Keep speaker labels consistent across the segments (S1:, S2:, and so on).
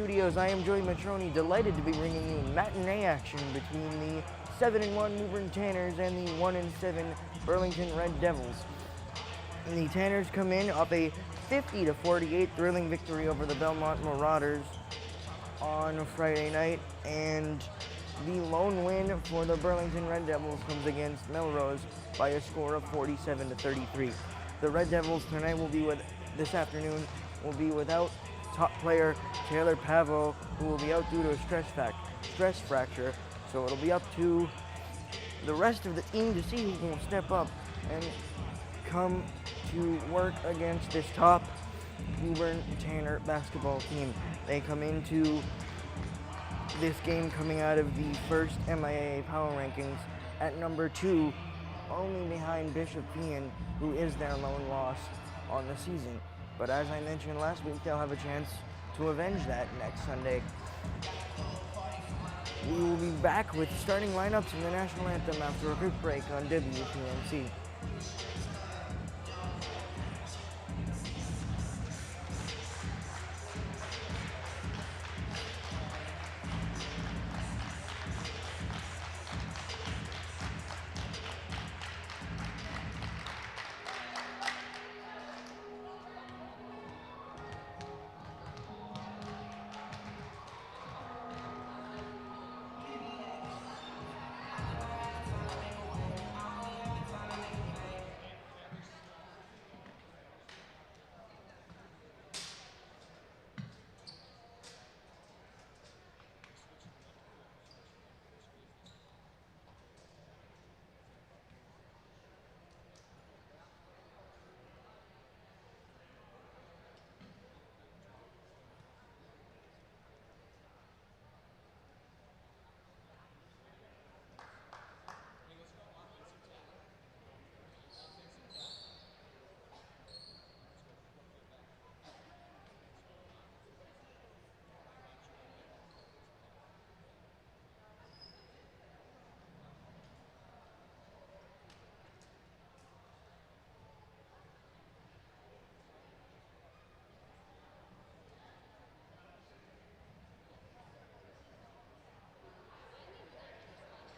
S1: studios, I am Joey Matroni, delighted to be bringing you matinee action between the 7-1 Woburn Tanners and the 1-7 Burlington Red Devils. The Tanners come in off a 50-48 thrilling victory over the Belmont Marauders on Friday night, and the lone win for the Burlington Red Devils comes against Melrose by a score of 47-33. The Red Devils this afternoon will be without top player Taylor Pavo, who will be out due to a stress fracture. So it'll be up to the rest of the team to see who can step up and come to work against this top Woburn Tanner basketball team. They come into this game coming out of the first MIAA power rankings at number 2, only behind Bishop Ian, who is their lone loss on the season. But as I mentioned last week, they'll have a chance to avenge that next Sunday. We will be back with starting lineups in the national anthem after a quick break on WPNC.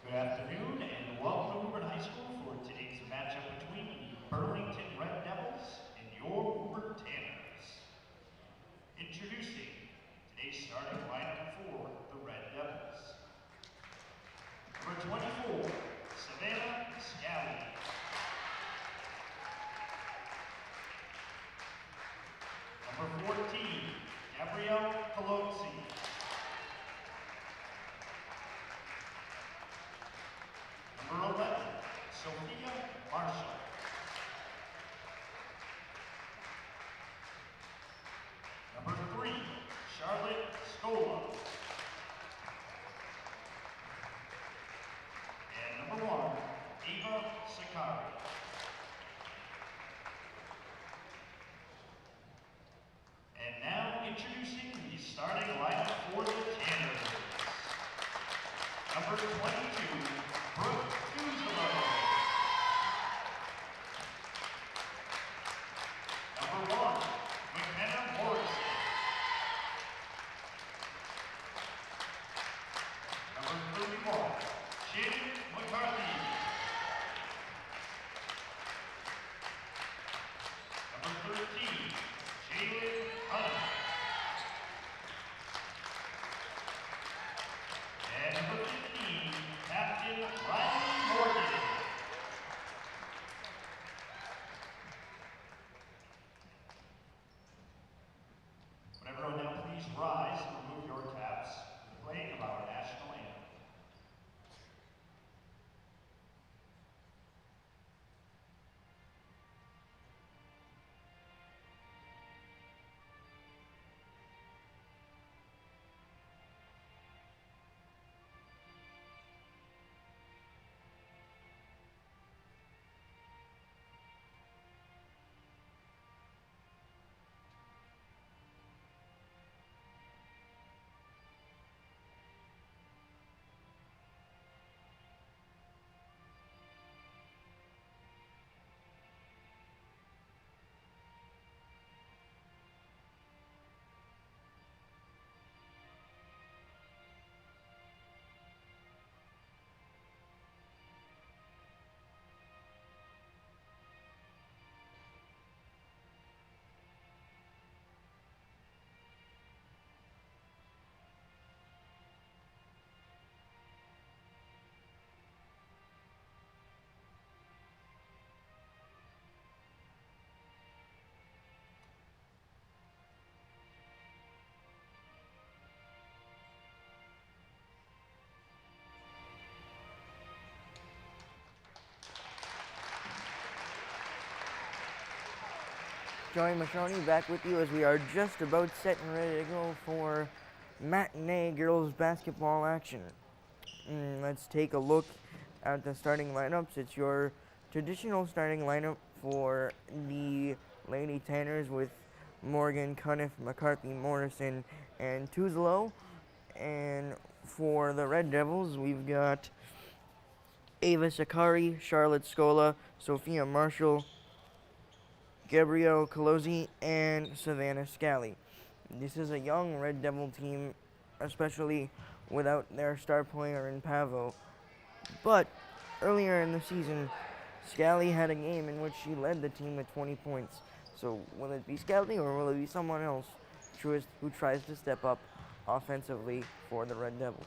S2: Good afternoon and welcome to Woburn High School for today's matchup between the Burlington Red Devils and your Woburn Tanners. Introducing today's starting lineup for the Red Devils. Number 24, Savannah Scally. Number 14, Gabrielle Pelozzi. Number 11, Sophia Marshall. Number 3, Charlotte Scola. And number 1, Eva Sakari. And now introducing the starting lineup for the Tanners. Number 22, Brooke Tuzelo. Number 1, McKenna Morrison. Number 31, Shannon McCarthy. Number 13, Jalen Hunt. And number 15, Captain
S1: Joey Matroni back with you as we are just about set and ready to go for matinee girls basketball action. Let's take a look at the starting lineups. It's your traditional starting lineup for the Lady Tanners with Morgan, Cuniff, McCarthy, Morrison, and Tuzlo. And for the Red Devils, we've got Ava Sakari, Charlotte Scola, Sophia Marshall, Gabrielle Colozzi, and Savannah Scally. This is a young Red Devil team, especially without their star player in Pavo. But earlier in the season, Scally had a game in which she led the team with 20 points. So will it be Scally or will it be someone else who tries to step up offensively for the Red Devils?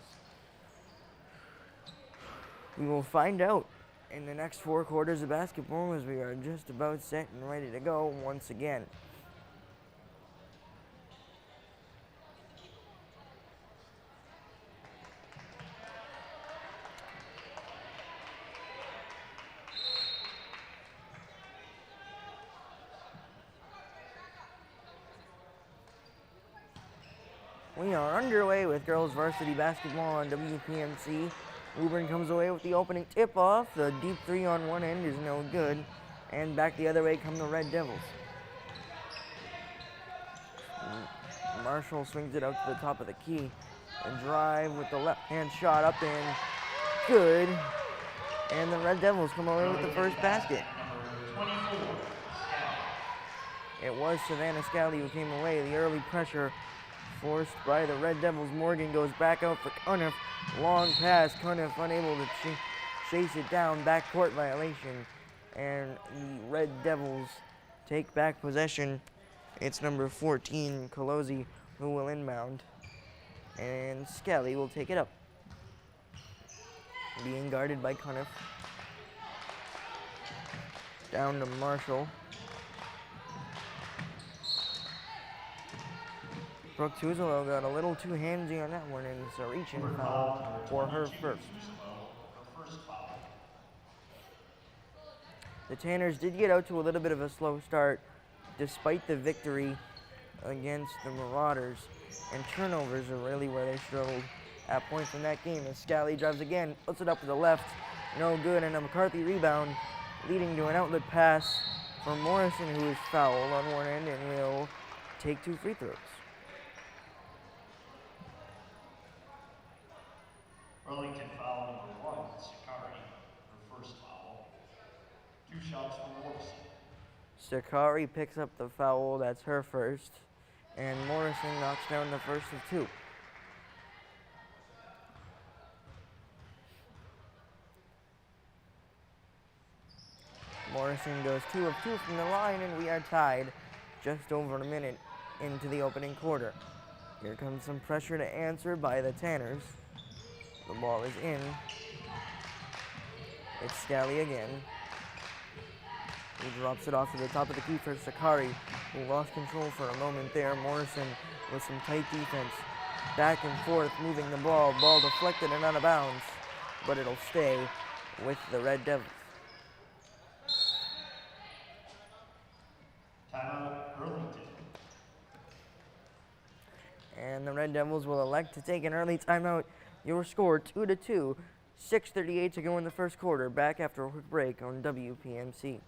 S1: We will find out in the next 4 quarters of basketball as we are just about set and ready to go once again. We are underway with girls varsity basketball on WPMC. Woburn comes away with the opening tip-off. The deep three on one end is no good. And back the other way come the Red Devils. Marshall swings it out to the top of the key. A drive with the left-hand shot up and good. And the Red Devils come away with the first basket. It was Savannah Scally who came away. The early pressure forced by the Red Devils. Morgan goes back out for Cuniff. Long pass. Cuniff unable to chase it down. Backcourt violation. And the Red Devils take back possession. It's number 14, Colozzi, who will inbound. And Scally will take it up. Being guarded by Cuniff. Down to Marshall. Brooke Tuzolo got a little too handsy on that one, and it's a reach-in foul for her first. The Tanners did get out to a little bit of a slow start, despite the victory against the Marauders, and turnovers are really where they struggled at points in that game. As Scally drives again, puts it up to the left, no good, and a McCarthy rebound, leading to an outlet pass for Morrison, who is fouled on one end and will take 2 free throws.
S2: Burlington foul number 1, Sakari, her first foul. 2 shots for Morrison.
S1: Sakari picks up the foul, that's her first, and Morrison knocks down the first of 2. Morrison goes 2 of 2 from the line, and we are tied just over a minute into the opening quarter. Here comes some pressure to answer by the Tanners. The ball is in. It's Scally again. He drops it off to the top of the key for Sakari, who lost control for a moment there. Morrison with some tight defense. Back and forth, moving the ball. Ball deflected and out of bounds, but it'll stay with the Red Devils.
S2: Timeout, Burlington.
S1: And the Red Devils will elect to take an early timeout. Your score 2-2, 6:38 to go in the first quarter. Back after a quick break on WPMC.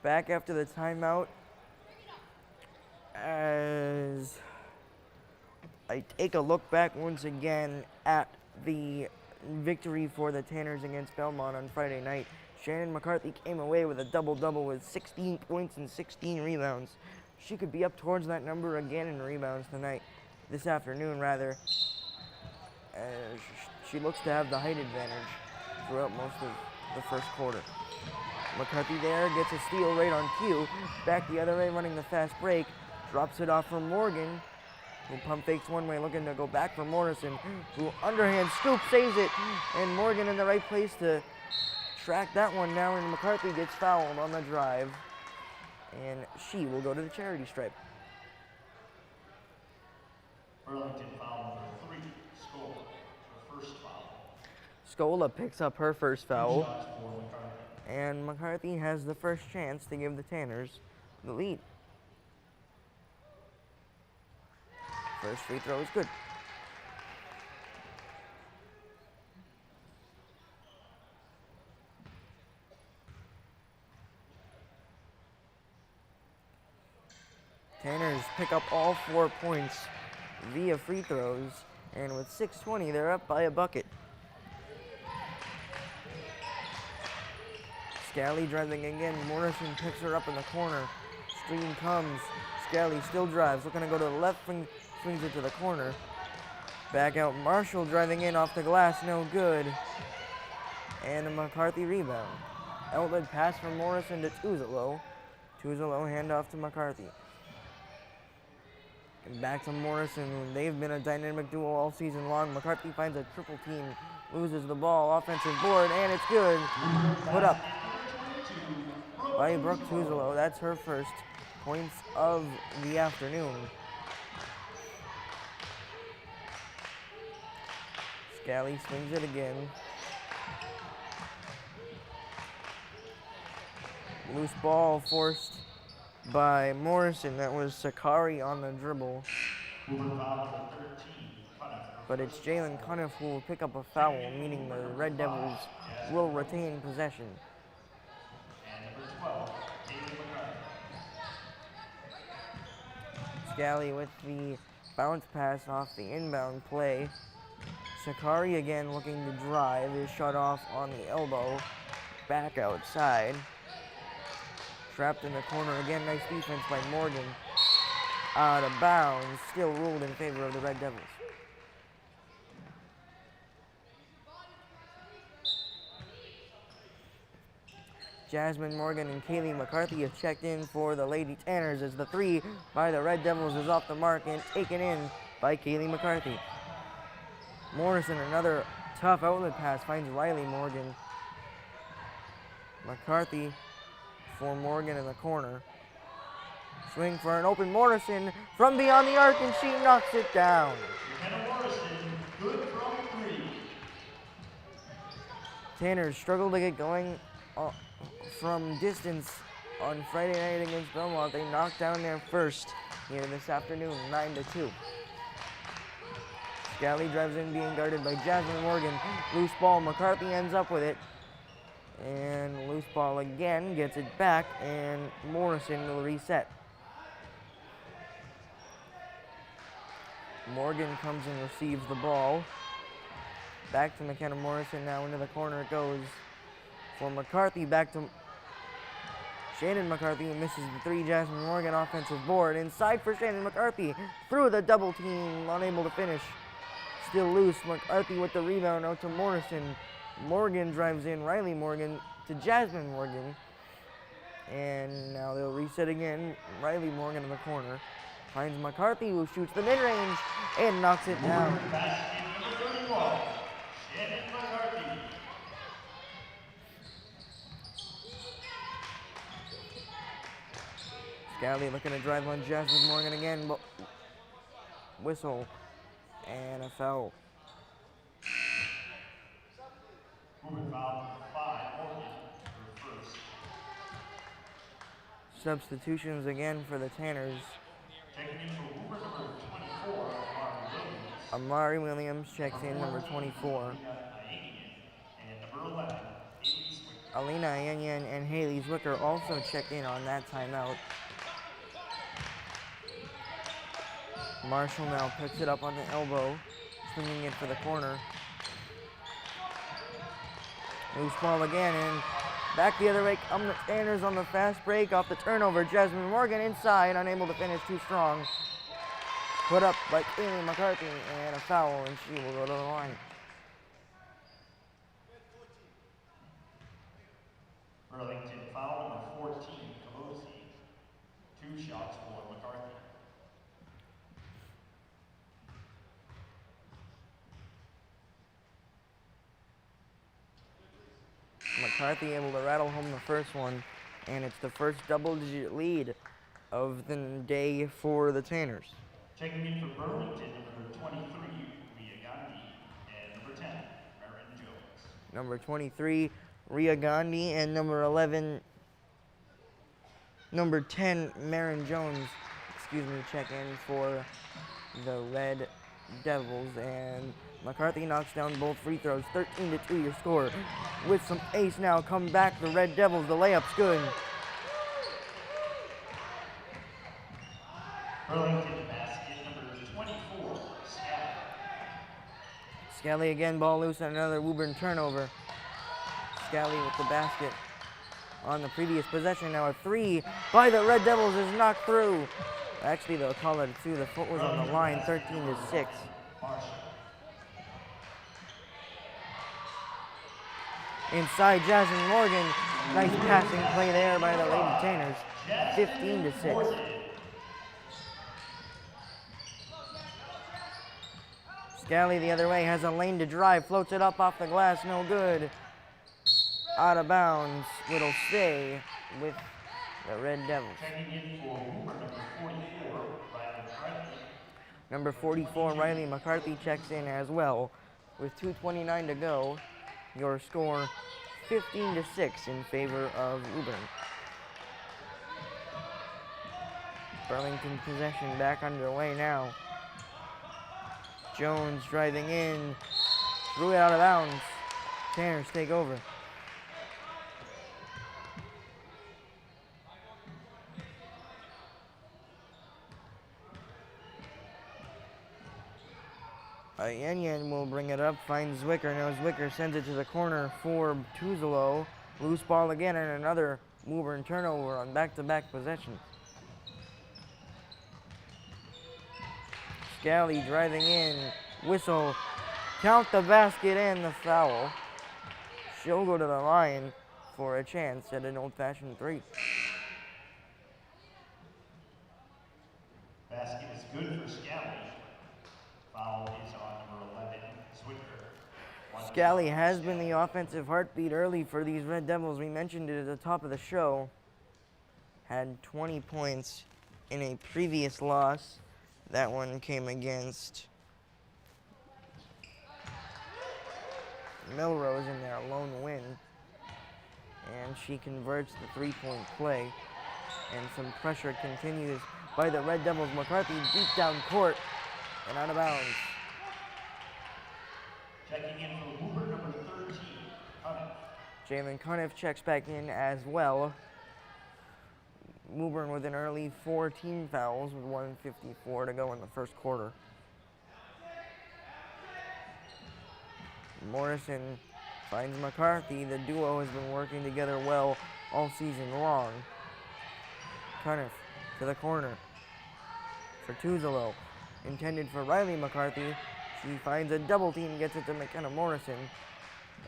S1: Back after the timeout as I take a look back once again at the victory for the Tanners against Belmont on Friday night. Shannon McCarthy came away with a double-double with 16 points and 16 rebounds. She could be up towards that number again in rebounds this afternoon rather. She looks to have the height advantage throughout most of the first quarter. McCarthy there gets a steal right on cue. Back the other way, running the fast break. Drops it off for Morgan, who pump fakes one way, looking to go back for Morrison, who underhand scoop, saves it, and Morgan in the right place to track that one down, and McCarthy gets fouled on the drive, and she will go to the charity stripe.
S2: Burlington foul number 3, Scola, her first foul.
S1: Scola picks up her first foul,
S2: Shots for McCarthy.
S1: and McCarthy has the first chance to give the Tanners the lead. First free throw is good. Tanners pick up all 4 points via free throws, and with 6:20, they're up by a bucket. Scally driving again. Morrison picks her up in the corner. Screen comes. Scally still drives, looking to go to the left, swings it to the corner. Back out. Marshall driving in off the glass, no good. And a McCarthy rebound. Outlet pass from Morrison to Tuzalo. Tuzalo handoff to McCarthy. And back to Morrison. They've been a dynamic duo all season long. McCarthy finds a triple team, loses the ball, offensive board, and it's good. Put up by Brooke Tuzalo. That's her first points of the afternoon. Scally swings it again. Loose ball forced by Morrison. That was Sakari on the dribble. But it's Jalen Cuniff who will pick up a foul, meaning the Red Devils will retain possession. Scally with the bounce pass off the inbound play. Sakari again looking to drive, is shut off on the elbow. Back outside. Trapped in the corner again, nice defense by Morgan. Out of bounds, still ruled in favor of the Red Devils. Jasmine Morgan and Kaylee McCarthy have checked in for the Lady Tanners as the three by the Red Devils is off the mark and taken in by Kaylee McCarthy. Morrison, another tough outlet pass, finds Riley Morgan. McCarthy for Morgan in the corner. Swing for an open Morrison from beyond the arc, and she knocks it down.
S2: Morrison, good from 3.
S1: Tanners struggle to get going from distance on Friday night against Belmont. They knocked down their first here this afternoon, 9-2. Scally drives in, being guarded by Jasmine Morgan. Loose ball, McCarthy ends up with it. And loose ball again, gets it back, and Morrison will reset. Morgan comes and receives the ball. Back to McKenna Morrison, now into the corner it goes. For McCarthy, back to Shannon McCarthy, misses the three. Jasmine Morgan, offensive board. Inside for Shannon McCarthy, through the double team, unable to finish. Still loose, McCarthy with the rebound out to Morrison. Morgan drives in, Riley Morgan to Jasmine Morgan. And now they'll reset again. Riley Morgan in the corner. Finds McCarthy, who shoots the mid-range and knocks it down. Scally looking to drive on Jasmine Morgan again, but whistle and a foul. Substitutions again for the Tanners. Amari Williams checks in, number 24. Alina Yanyan and Haley Zwicker also checked in on that timeout. Marshall now picks it up on the elbow, swinging it for the corner. Loose ball again, and back the other way come the Tanners on the fast break off the turnover. Jasmine Morgan inside, unable to finish, too strong. Put up by Kaylee McCarthy, and a foul, and she will go to the line.
S2: Burlington shots for McCarthy.
S1: McCarthy able to rattle home the first one, and it's the first double-digit lead of the day for the Tanners.
S2: Checking in for Burlington, number 23, Ria Gandhi, and number 10, Marin Jones.
S1: Number 23, Ria Gandhi, and number 11, number 10, Marin Jones, check in for the Red Devils. And McCarthy knocks down both free throws. 13-2 your score. With some ace now, come back the Red Devils. The layup's good.
S2: Burlington basket, number 24, Scally.
S1: Scally again, ball loose, and another Woburn turnover. Scally with the basket on the previous possession. Now a three by the Red Devils is knocked through. Actually, they'll call it a two. The foot was on the line, 13-6. Inside, Jasmine Morgan. Nice passing play there by the Lady Tanners. 15-6. Scally the other way, has a lane to drive, floats it up off the glass, no good. Out of bounds, it'll stay with the Red Devils.
S2: Checking in for Woburn,
S1: Number 44, Riley McCarthy checks in as well. With 2:29 to go, your score 15-6 in favor of Woburn. Burlington possession back underway now. Jones driving in, threw it out of bounds. Tanners take over. Yen will bring it up, finds Zwicker. Now Zwicker sends it to the corner for Tuzolo. Loose ball again, and another Woburn turnover on back-to-back possessions. Scally driving in, whistle, count the basket and the foul. She'll go to the line for a chance at an old-fashioned three.
S2: Basket is good for Scally. Foul is on number 11, Zwicker.
S1: Scally has been the offensive heartbeat early for these Red Devils. We mentioned it at the top of the show. Had 20 points in a previous loss. That one came against Melrose in their lone win. And she converts the three-point play. And some pressure continues by the Red Devils. McCarthy deep down court and out of bounds.
S2: Checking in for Woburn, number 13, Cunniff.
S1: Jalen Cunniff checks back in as well. Woburn with an early 4 team fouls with 1:54 to go in the first quarter. Morrison finds McCarthy. The duo has been working together well all season long. Cunniff to the corner for Tuzolo. Intended for Riley McCarthy. She finds a double team, gets it to McKenna Morrison.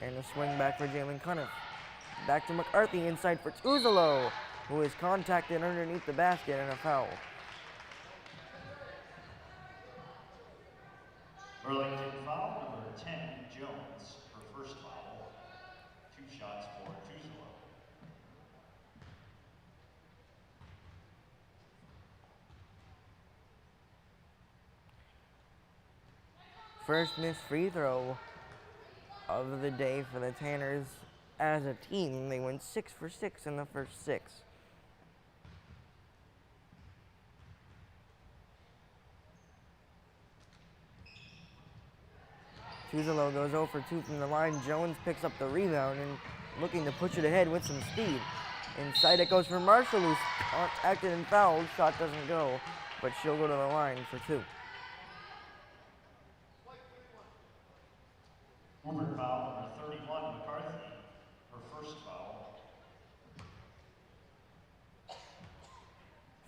S1: And a swing back for Jalen Cunniff. Back to McCarthy, inside for Tuzolo, who is contacted underneath the basket and a foul.
S2: Burlington foul, number 10, Jones, for first foul. 2 shots for Tuzolo.
S1: First missed free throw of the day for the Tanners. As a team, they went 6 for 6 in the first 6. Tuzolo goes 0 for 2 from the line. Jones picks up the rebound and looking to push it ahead with some speed. Inside it goes for Marshall, who's acted and fouled. Shot doesn't go, but she'll go to the line for 2.
S2: Woburn foul, number 31, McCarthy, her first foul.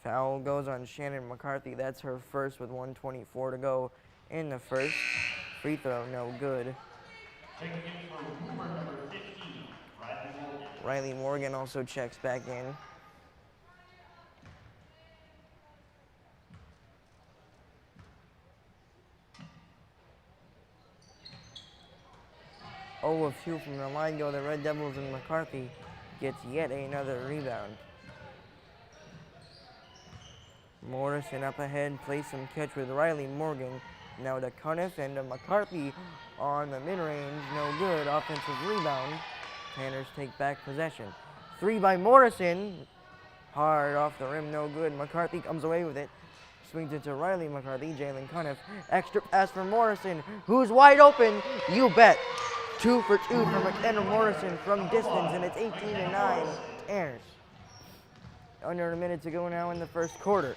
S1: Foul goes on Shannon McCarthy. That's her first with 1:24 to go in the first. Free throw, no good.
S2: Checking in for Woburn, number 15, Riley Morgan.
S1: Riley Morgan also checks back in. 0 of 2 from the line go the Red Devils, and McCarthy gets yet another rebound. Morrison up ahead, plays some catch with Riley Morgan. Now to Cuniff and to McCarthy on the mid-range, no good. Offensive rebound. Tanners take back possession. 3 by Morrison. Hard off the rim, no good. McCarthy comes away with it. Swings it to Riley McCarthy, Jalen Cuniff. Extra pass for Morrison, who's wide open. You bet. 2 for 2 from McKenna Morrison from distance, and it's 18-9 Tanners. Under a minute to go now in the first quarter.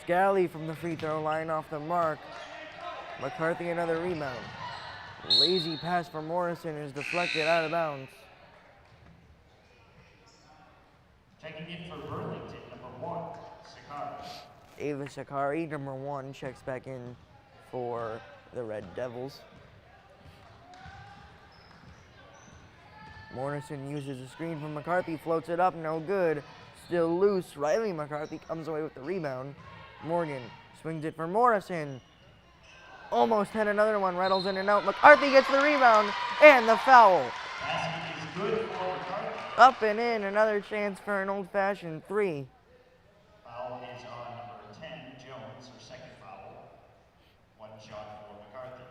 S1: Scally from the free throw line off the mark. McCarthy another rebound. Lazy pass for Morrison is deflected out of bounds.
S2: Checking in for Burlington, number 1, Sakari.
S1: Ava Sakari, number 1, checks back in for the Red Devils. Morrison uses a screen from McCarthy, floats it up, no good. Still loose. Riley McCarthy comes away with the rebound. Morgan swings it for Morrison. Almost had another one, rattles in and out. McCarthy gets the rebound and the foul.
S2: Basket is good for McCarthy.
S1: Up and in, another chance for an old-fashioned 3.
S2: Foul is on number 10, Jones, her second foul. 1 shot for McCarthy.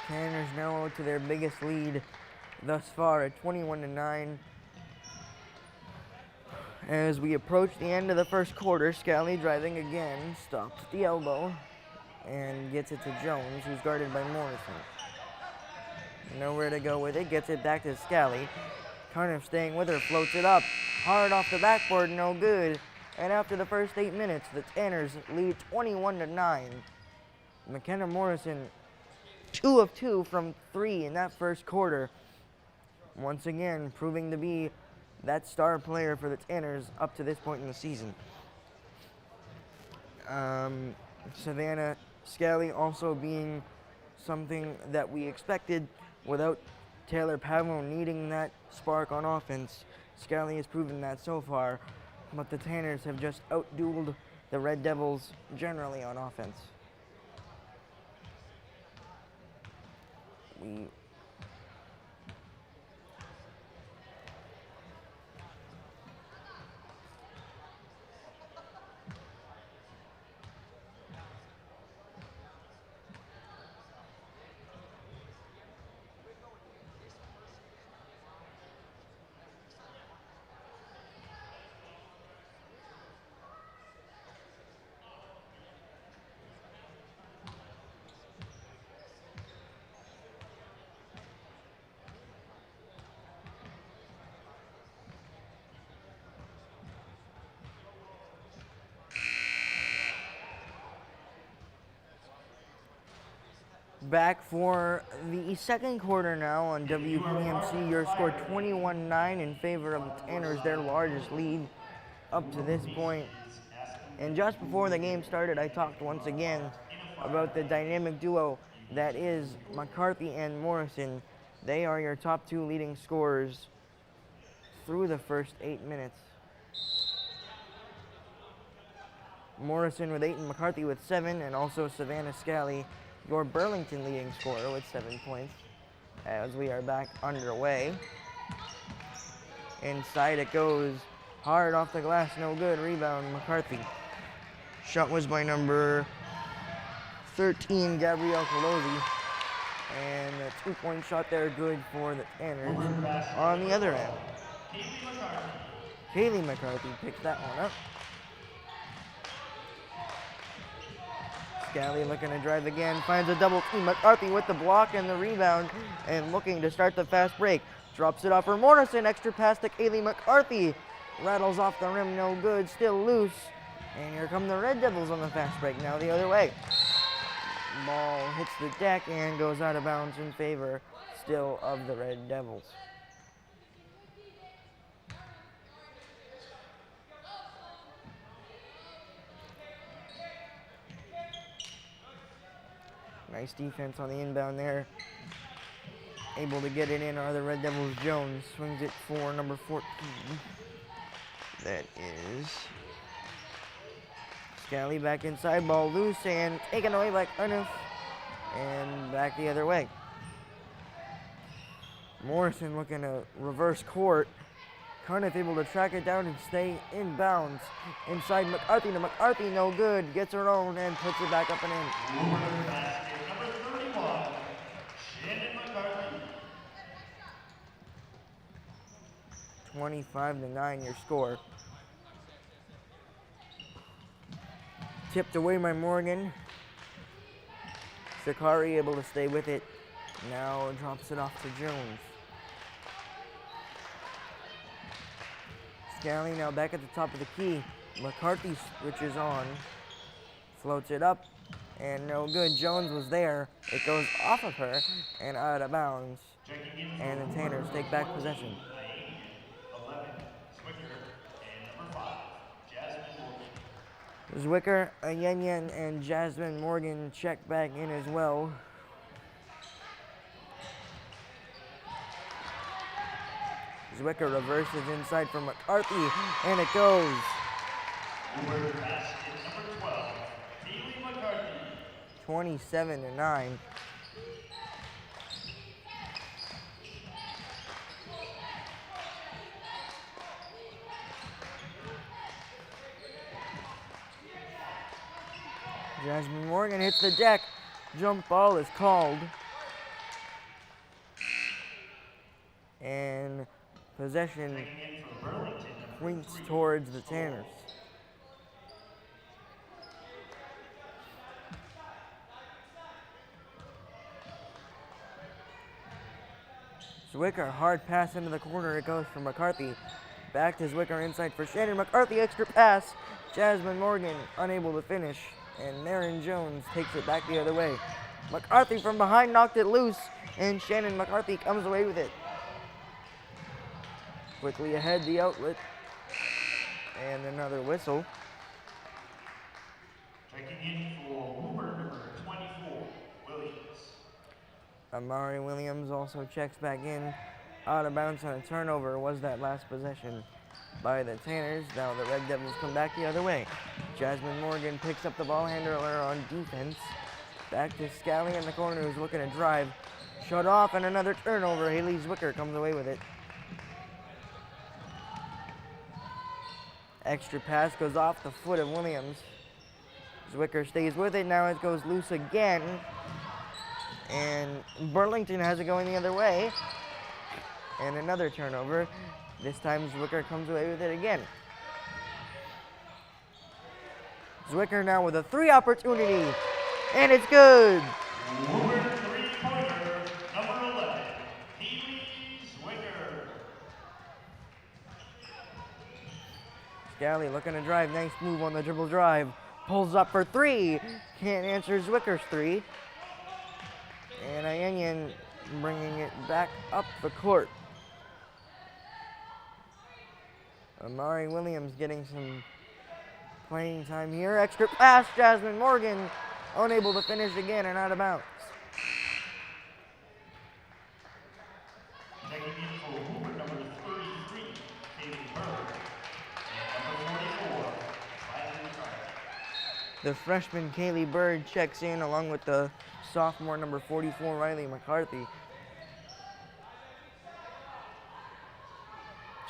S1: Tanners now out to their biggest lead thus far at 21-9. As we approach the end of the first quarter, Scally driving again, stops at the elbow and gets it to Jones, who's guarded by Morrison. Nowhere to go with it, gets it back to Scally. Cuniff staying with her, floats it up, hard off the backboard, no good. And after the first 8 minutes, the Tanners lead 21-9. McKenna Morrison 2 of 2 from 3 in that first quarter. Once again, proving to be that star player for the Tanners up to this point in the season. Savannah Scally also being something that we expected without Taylor Pavlo needing that spark on offense. Scally has proven that so far, but the Tanners have just outdueled the Red Devils generally on offense. Back for the second quarter now on WPMC. Your score 21-9 in favor of the Tanners, their largest lead up to this point. And just before the game started, I talked once again about the dynamic duo that is McCarthy and Morrison. They are your top 2 leading scorers through the first 8 minutes. Morrison with 8 and McCarthy with 7, and also Savannah Scally, your Burlington leading scorer, with 7 points as we are back underway. Inside it goes, hard off the glass, no good. Rebound, McCarthy. Shot was by number 13, Gabrielle Colosi. And a 2-point shot there, good for the Tanners. On the other end, Kaylee McCarthy picks that one up. Scally looking to drive again, finds a double team. McCarthy with the block and the rebound, and looking to start the fast break. Drops it off for Morrison, extra pass to Kaylee McCarthy. Rattles off the rim, no good, still loose. And here come the Red Devils on the fast break, now the other way. Ball hits the deck and goes out of bounds in favor still of the Red Devils. Nice defense on the inbound there. Able to get it in are the Red Devils. Jones swings it for number 14. That is Scally back inside, ball loose and taken away by Cardiff. And back the other way. Morrison looking to reverse court. Cardiff able to track it down and stay in bounds. Inside McCarthy to McCarthy, no good. Gets her own and puts it back up and in.
S2: Woburn basket number 31, Shannon McCarthy.
S1: 25-9 your score. Tipped away by Morgan. Sakari able to stay with it. Now drops it off to Jones. Scally now back at the top of the key. McCarthy switches on. Floats it up. And no good. Jones was there. It goes off of her and out of bounds. And the Tanners take back possession.
S2: 11, Zwicker, and number 5, Jasmine Morgan.
S1: Zwicker, Ayenyen, and Jasmine Morgan check back in as well. Zwicker reverses inside for McCarthy, and it goes.
S2: Woburn basket number 12, Haley McCarthy.
S1: 27-9. Jasmine Morgan hits the deck. Jump ball is called. And possession
S2: Checking in for Burlington, number
S1: points
S2: 3,
S1: towards the Tanners. Zwicker, hard pass into the corner. It goes for McCarthy. Back to Zwicker inside for Shannon McCarthy. Extra pass. Jasmine Morgan unable to finish. And Naren Jones takes it back the other way. McCarthy from behind knocked it loose. And Shannon McCarthy comes away with it. Quickly ahead the outlet. And another whistle.
S2: Checking in for Woburn, number 24, Williams.
S1: Amari Williams also checks back in. Out of bounds on a turnover was that last possession by the Tanners. Now the Red Devils come back the other way. Jasmine Morgan picks up the ball handler on defense. Back to Scally in the corner who's looking to drive. Shut off and another turnover. Haley Zwicker comes away with it. Extra pass goes off the foot of Williams. Zwicker stays with it. Now it goes loose again. And Burlington has it going the other way. And another turnover. This time Zwicker comes away with it again. Zwicker now with a 3 opportunity. And it's good.
S2: Woburn three-pointer, number 11, Haley Zwicker.
S1: Scally looking to drive. Nice move on the dribble drive. Pulls up for 3. Can't answer Zwicker's 3. And Ayenyen bringing it back up the court. Amari Williams getting some playing time here. Extra pass. Jasmine Morgan unable to finish again and out of bounds.
S2: Checking in for Woburn, number 33, Haley Bird. And number 44, Riley McCarthy.
S1: The freshman Kaylee Bird checks in along with the sophomore number 44 Riley McCarthy.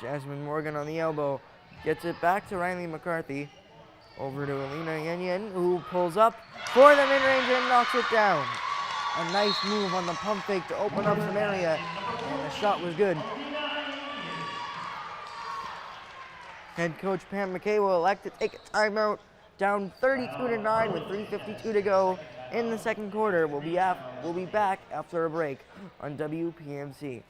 S1: Jasmine Morgan on the elbow gets it back to Riley McCarthy. Over to Alina Yenyen, who pulls up for the mid-range and knocks it down. A nice move on the pump fake to open up some area, and the shot was good. Head coach Pam McKay will elect to take a timeout. Down 32-9 with 3:52 to go in the second quarter. We'll be back after a break on WPMC.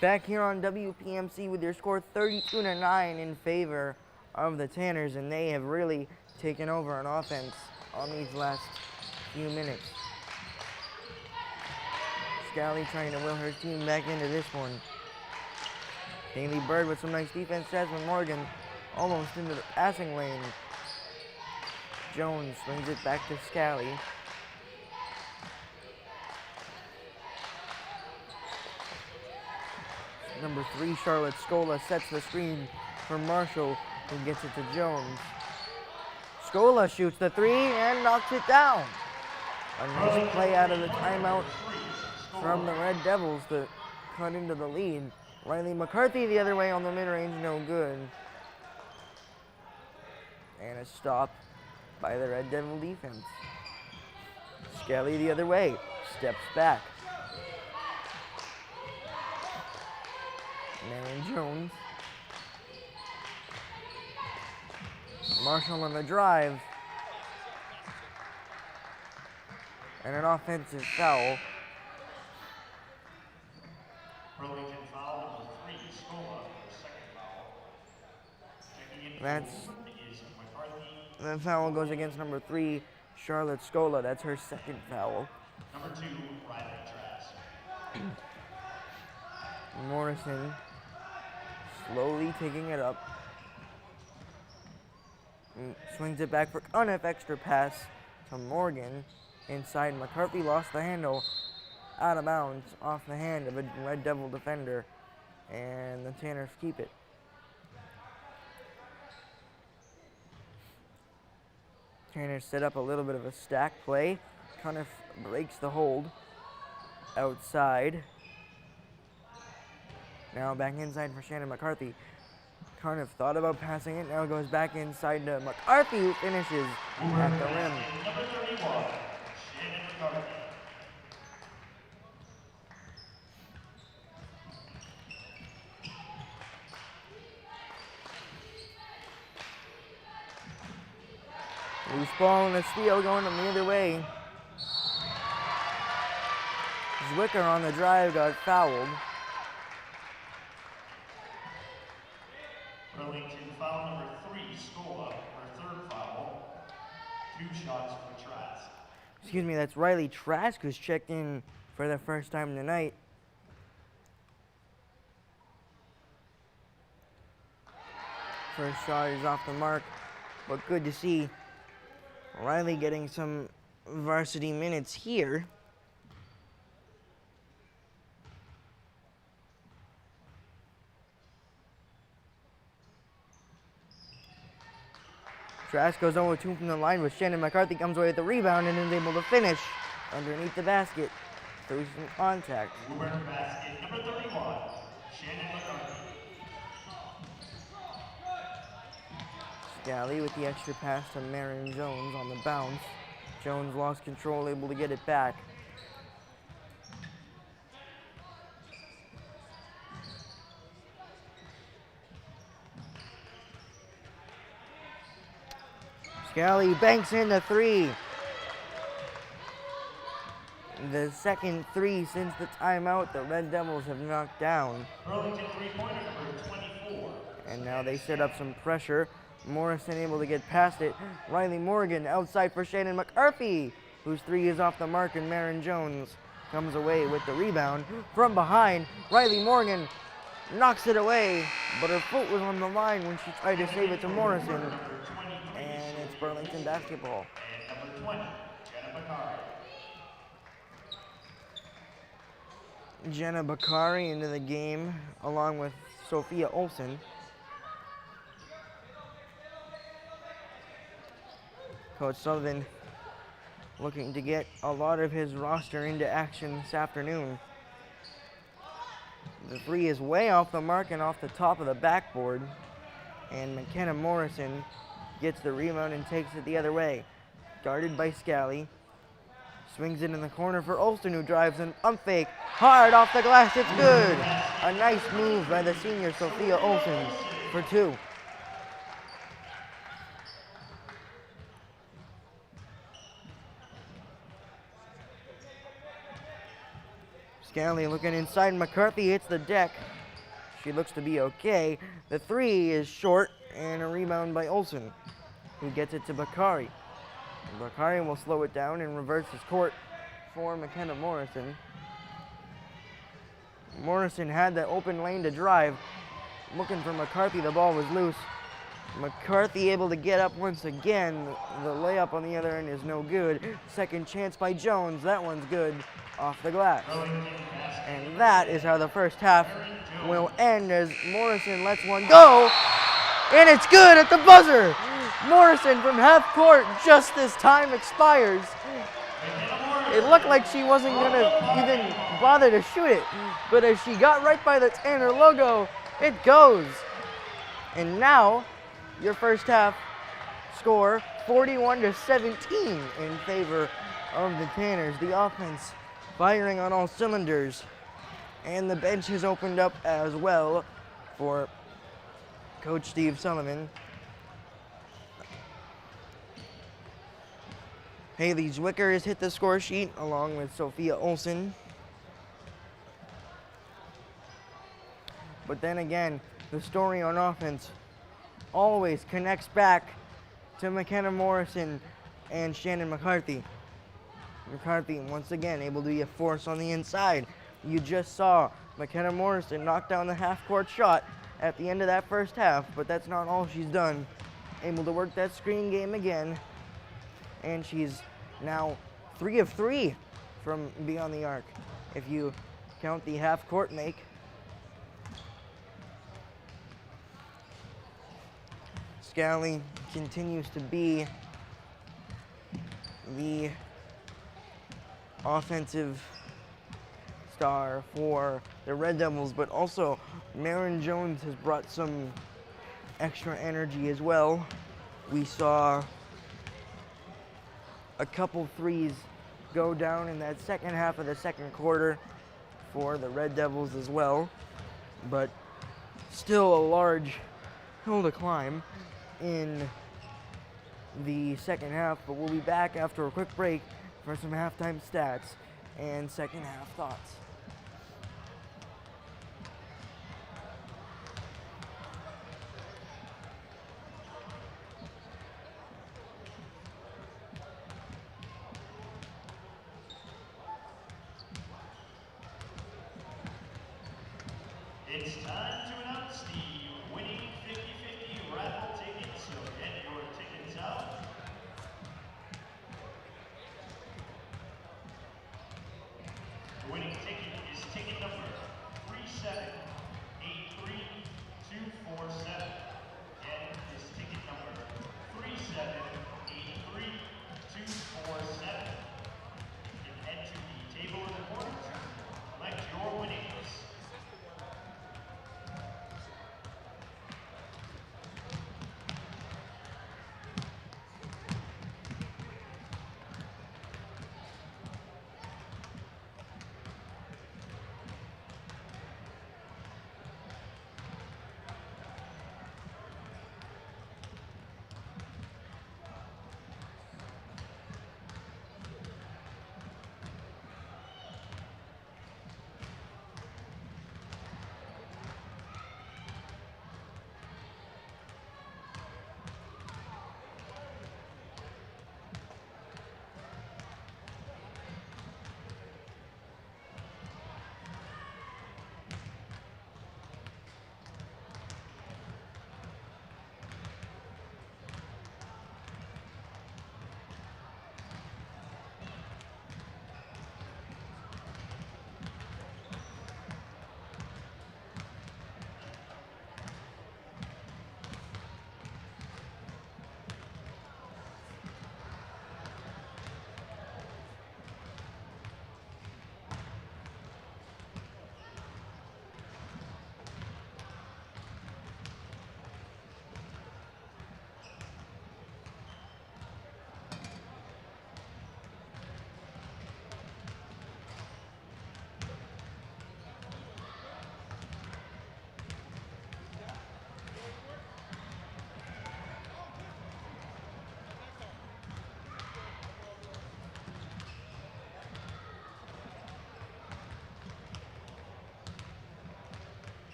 S1: Back here on WPMC with your score 32-9 in favor of the Tanners, and they have really taken over on offense on these last few minutes. Scally trying to will her team back into this one. Haley Bird with some nice defense. Jasmine Morgan almost into the passing lane. Jones swings it back to Scally. Number 3, Charlotte Scola sets the screen for Marshall, who gets it to Jones. Scola shoots the 3 and knocks it down. A nice play out of the timeout from the Red Devils to cut into the lead. Riley McCarthy the other way on the mid-range, no good. And a stop by the Red Devil defense. Scally the other way, steps back. Marion Jones. Marshall on the drive. And an offensive foul.
S2: Burlington foul number 3, Scola, for the second foul. Checking in
S1: That's
S2: for Woburn is McCarthy.
S1: the foul goes against number 3, Charlotte Scola. That's her second foul.
S2: Number 2, Riley Trask.
S1: Morrison slowly taking it up. Swings it back for an extra pass to Morgan. Inside, McCarthy lost the handle out of bounds off the hand of a Red Devil defender. And the Tanners keep it. Tanners set up a little bit of a stack play. Cuniff breaks the hold outside. Now back inside for Shannon McCarthy. Cuniff thought about passing it, now goes back inside to McCarthy, who finishes at the rim.
S2: Number 31, Shannon McCarthy.
S1: Loose ball and a steal going the other way. Zwicker on the drive got fouled.
S2: Burlington foul number 3, Scola, her third foul. 2 shots for Trask.
S1: Excuse me, that's Riley Trask who's checked in for the first time tonight. First shot is off the mark, but good to see Riley getting some varsity minutes here. Trask goes 0-2 from the line, but Shannon McCarthy comes away with the rebound and is able to finish underneath the basket through some contact.
S2: Woburn basket number 31, Shannon McCarthy.
S1: Scally with the extra pass to Marion Jones on the bounce. Jones lost control, able to get it back. Scally banks in the 3. The second 3 since the timeout the Red Devils have knocked down.
S2: Burlington three-pointer number 24.
S1: And now they set up some pressure. Morrison able to get past it. Riley Morgan outside for Shannon McCarthy, whose 3 is off the mark, and Marion Jones comes away with the rebound. From behind, Riley Morgan knocks it away, but her foot was on the line when she tried to save it to Morrison. And it's Burlington basketball.
S2: And number 20, Jenna Bakari.
S1: Jenna Bakari into the game, along with Sophia Olsen. Coach Sullivan looking to get a lot of his roster into action this afternoon. The 3 is way off the mark and off the top of the backboard. And McKenna Morrison gets the rebound and takes it the other way. Guarded by Scally. Swings it in the corner for Olsen, who drives and pump fake. Hard off the glass, it's good. A nice move by the senior Sophia Olsen. for 2. Scanley looking inside. McCarthy hits the deck. She looks to be okay. The 3 is short and a rebound by Olsen, who gets it to Bakari. Bakari will slow it down and reverse his court for McKenna Morrison. Morrison had the open lane to drive. Looking for McCarthy, the ball was loose. McCarthy able to get up once again. The layup on the other end is no good. Second chance by Jones. That one's good off the glass. And that is how the first half will end as Morrison lets one go. And it's good at the buzzer. Morrison from half court just as time expires. It looked like she wasn't going to even bother to shoot it. But as she got right by the Tanner logo, it goes. And now, your first half score, 41-17 in favor of the Tanners. The offense firing on all cylinders. And the bench has opened up as well for Coach Steve Sullivan. Haley Zwicker has hit the score sheet along with Sophia Olsen. But then again, the story on offense always connects back to McKenna Morrison and Shannon McCarthy. McCarthy once again able to be a force on the inside. You just saw McKenna Morrison knock down the half-court shot at the end of that first half, but that's not all she's done. Able to work that screen game again, and she's now 3 of 3 from beyond the arc, if you count the half-court make. Scally continues to be the offensive star for the Red Devils, but also Marin Jones has brought some extra energy as well. We saw a couple threes go down in that second half of the second quarter for the Red Devils as well, but still a large hill to climb in the second half. But we'll be back after a quick break for some halftime stats and second half thoughts.
S2: It's time to announce the winning 50-50 raffle tickets, so get your tickets out. The winning ticket is ticket number 3783247. Again, is ticket number 3783247. You can head to the table in the corner to collect your winnings.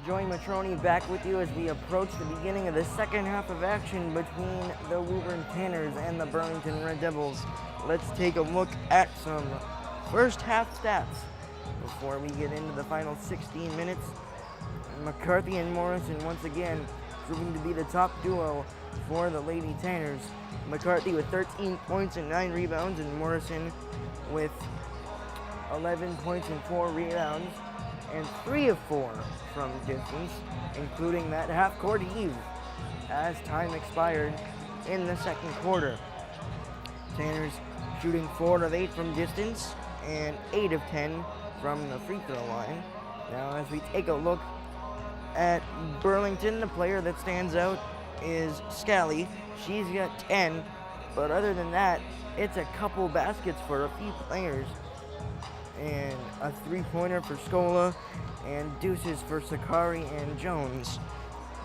S1: Joey Matroni back with you as we approach the beginning of the second half of action between the Woburn Tanners and the Burlington Red Devils. Let's take a look at some first half stats before we get into the final 16 minutes. McCarthy and Morrison once again proving to be the top duo for the Lady Tanners. McCarthy with 13 points and 9 rebounds, and Morrison with 11 points and 4 rebounds, and 3 of 4 from distance, including that half-court heave as time expired in the second quarter. Tanners shooting 4 of 8 from distance and 8 of 10 from the free throw line. Now as we take a look at Burlington, the player that stands out is Scally. She's got 10, but other than that, it's a couple baskets for a few players, and a three-pointer for Scola, and deuces for Sakari and Jones.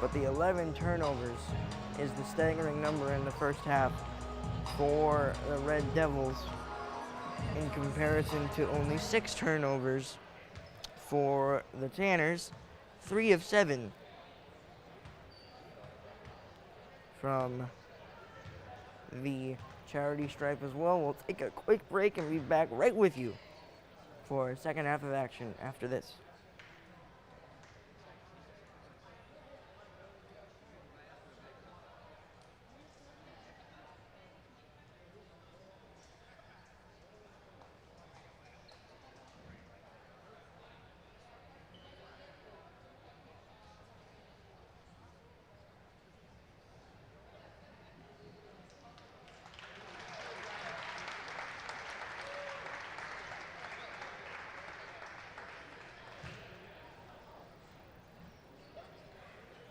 S1: But the 11 turnovers is the staggering number in the first half for the Red Devils, in comparison to only 6 turnovers for the Tanners, 3 of 7 from the charity stripe as well. We'll take a quick break and be back right with you for second half of action after this.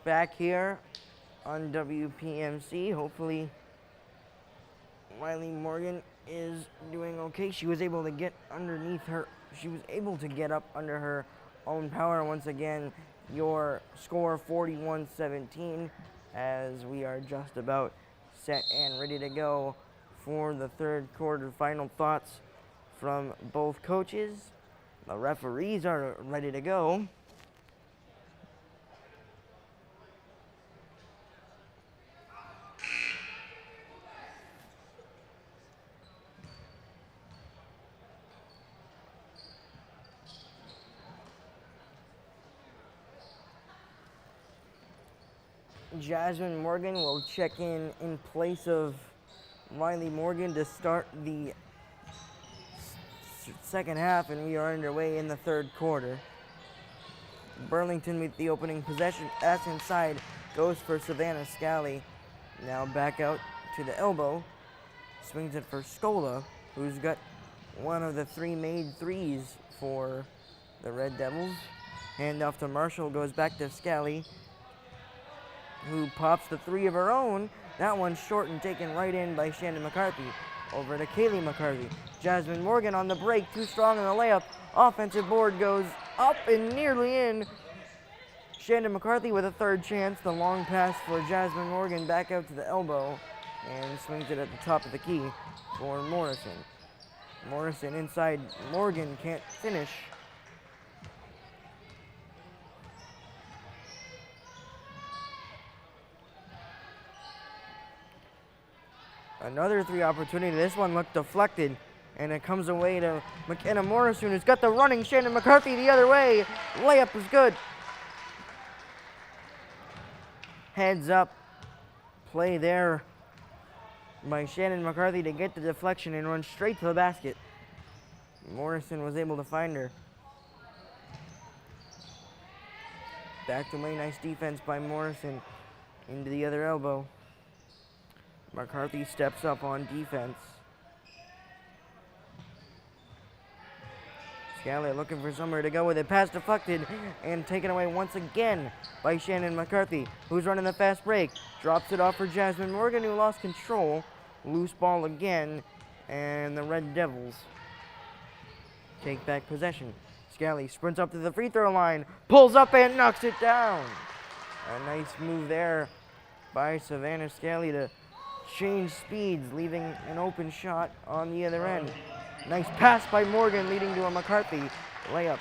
S1: Back here on WPMC. Hopefully Riley Morgan is doing okay. She was able to get underneath her. She was able to get up under her own power once again. Your score 41-17 as we are just about set and ready to go for the third quarter. Final thoughts from both coaches. The referees are ready to go. Jasmine Morgan will check in place of Riley Morgan to start the second half, and we are underway in the third quarter. Burlington with the opening possession. Pass inside goes for Savannah Scally. Now back out to the elbow. Swings it for Scola, who's got one of the 3 made threes for the Red Devils. Hand off to Marshall, goes back to Scally, who pops the 3 of her own. That one's short and taken right in by Shannon McCarthy. Over to Kaylee McCarthy. Jasmine Morgan on the break, too strong in the layup. Offensive board goes up and nearly in. Shannon McCarthy with a third chance. The long pass for Jasmine Morgan back out to the elbow and swings it at the top of the key for Morrison. Morrison inside. Morgan can't finish. Another 3 opportunity. This one looked deflected, and it comes away to McKenna Morrison, who's got the running Shannon McCarthy the other way. Layup is good. Heads up play there by Shannon McCarthy to get the deflection and run straight to the basket. Morrison was able to find her. Back away, nice defense by Morrison into the other elbow. McCarthy steps up on defense. Scally looking for somewhere to go with it. Pass deflected and taken away once again by Shannon McCarthy, who's running the fast break. Drops it off for Jasmine Morgan, who lost control. Loose ball again, and the Red Devils take back possession. Scally sprints up to the free throw line, pulls up and knocks it down. A nice move there by Savannah Scally to change speeds, leaving an open shot on the other end. Nice pass by Morgan, leading to a McCarthy layup.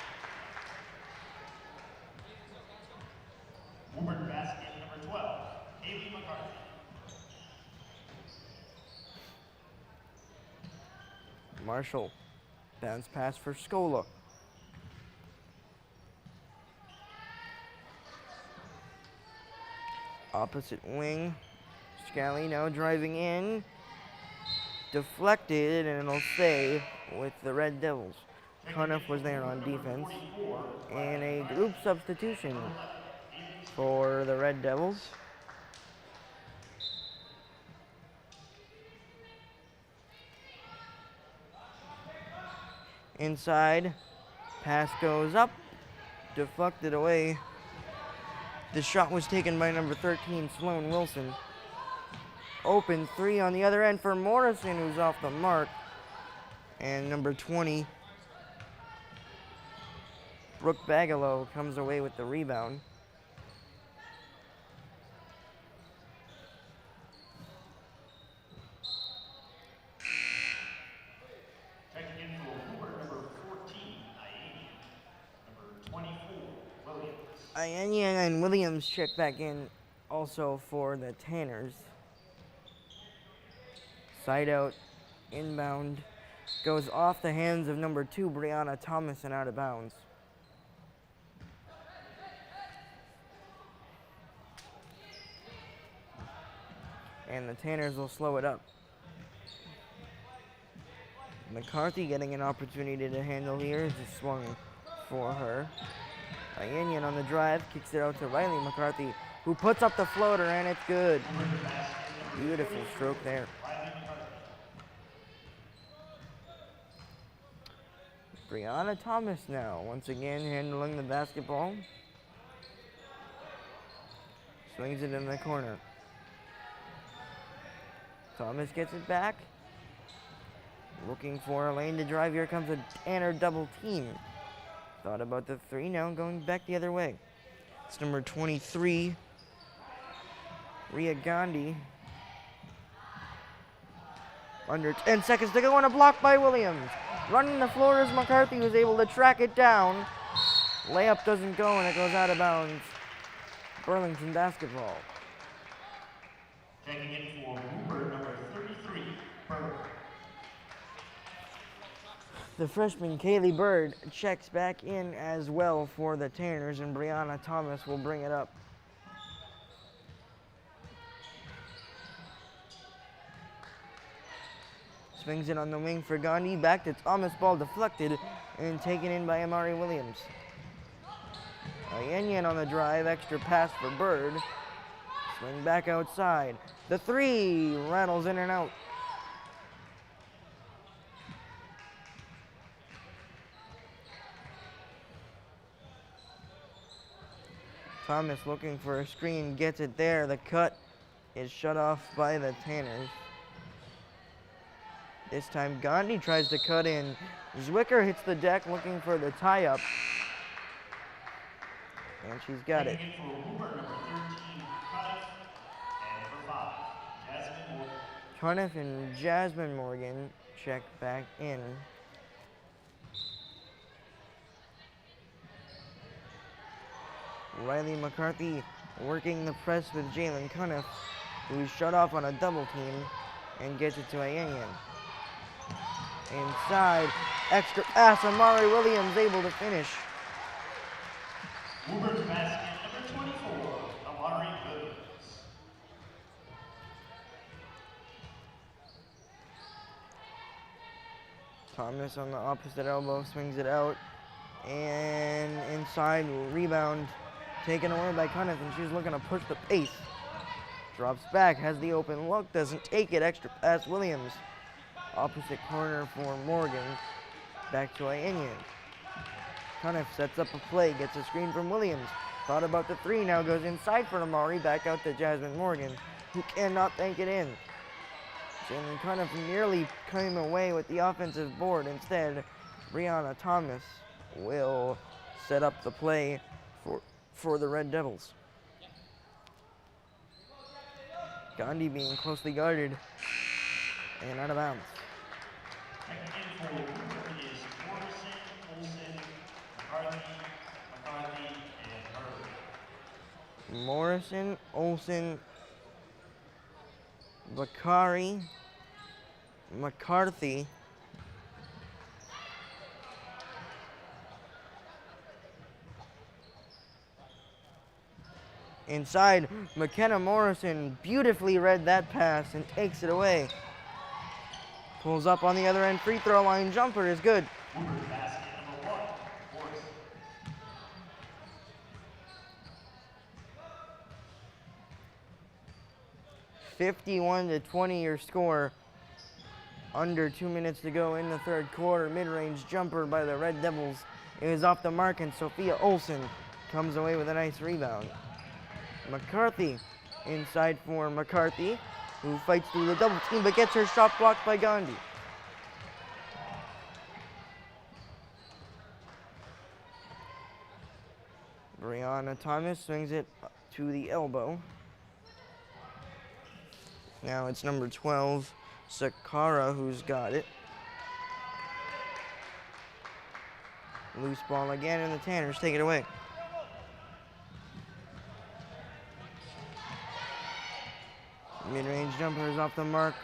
S2: Woburn basket number 12, Haley McCarthy.
S1: Marshall. Bounce pass for Scola. Opposite wing. Scally now driving in. Deflected, and it'll stay with the Red Devils. Cuniff was there on defense. And a group substitution for the Red Devils. Inside, pass goes up, deflected away. The shot was taken by number 13, Sloan Wilson. Open three on the other end for Morrison, who's off the mark. And number 20, Brooke Bagalow, comes away with the rebound.
S2: Checking in for Woburn, number 14, Iania. Number 24, Williams.
S1: Iania and Williams check back in also for the Tanners. Side out, inbound, goes off the hands of number 2, Brianna Thomas, and out of bounds. And the Tanners will slow it up. McCarthy getting an opportunity to handle here, just swung for her. Ianian on the drive, kicks it out to Riley McCarthy, who puts up the floater, and it's good. Beautiful stroke there. Brianna Thomas now, once again handling the basketball. Swings it in the corner. Thomas gets it back. Looking for a lane to drive. Here comes a Tanner double team. Thought about the three, now going back the other way. It's number 23, Ria Gandhi. Under 10 seconds to go, and a block by Williams. Running the floor as McCarthy was able to track it down. Layup doesn't go, and it goes out of bounds. Burlington basketball.
S2: Checking in for Woburn, number 33, Bird.
S1: The freshman Kaylee Bird checks back in as well for the Tanners, and Brianna Thomas will bring it up. Swings it on the wing for Gandhi. Back to Thomas, ball deflected and taken in by Amari Williams. Ayenyan on the drive, extra pass for Bird. Swing back outside. The three rattles in and out. Thomas looking for a screen, gets it there. The cut is shut off by the Tanners. This time Gandhi tries to cut in. Zwicker hits the deck looking for the tie-up. And she's got it.
S2: Checking in for Woburn, number 13, Cuniff, and number 5, Jasmine Morgan.
S1: Cuniff and Jasmine Morgan check back in. Riley McCarthy working the press with Jalen Cuniff, who's shut off on a double team, and gets it to Ayenyan. Inside, extra pass, Amari Williams able to finish.
S2: Woburn basket number 24, Amari Williams.
S1: Thomas on the opposite elbow swings it out, and inside rebound taken away by Cuniff, and she's looking to push the pace. Drops back, has the open look, doesn't take it. Extra pass Williams. Opposite corner for Morgan. Back to Ayenyan. Cuniff sets up a play, gets a screen from Williams. Thought about the three, now goes inside for Amari. Back out to Jasmine Morgan, who cannot bank it in. Jalen Cuniff nearly came away with the offensive board. Instead, Brianna Thomas will set up the play for the Red Devils. Gandhi being closely guarded and out of bounds.
S2: Checking in for Woburn is Morrison, Olsen, McCarthy, and Hurley.
S1: Morrison, Olsen, Bakari, McCarthy, inside. McKenna Morrison beautifully read that pass and takes it away. Pulls up on the other end, free throw line jumper is good.
S2: Woburn basket number 1, Morrison.
S1: 51-20 your score. Under 2 minutes to go in the third quarter. Mid-range jumper by the Red Devils is off the mark, and Sophia Olsen comes away with a nice rebound. McCarthy inside for McCarthy, who fights through the double team but gets her shot blocked by Gandhi. Brianna Thomas swings it to the elbow. Now it's number 12, Sakara, who's got it. Loose ball again, and the Tanners take it away. Mid-range jumper is off the mark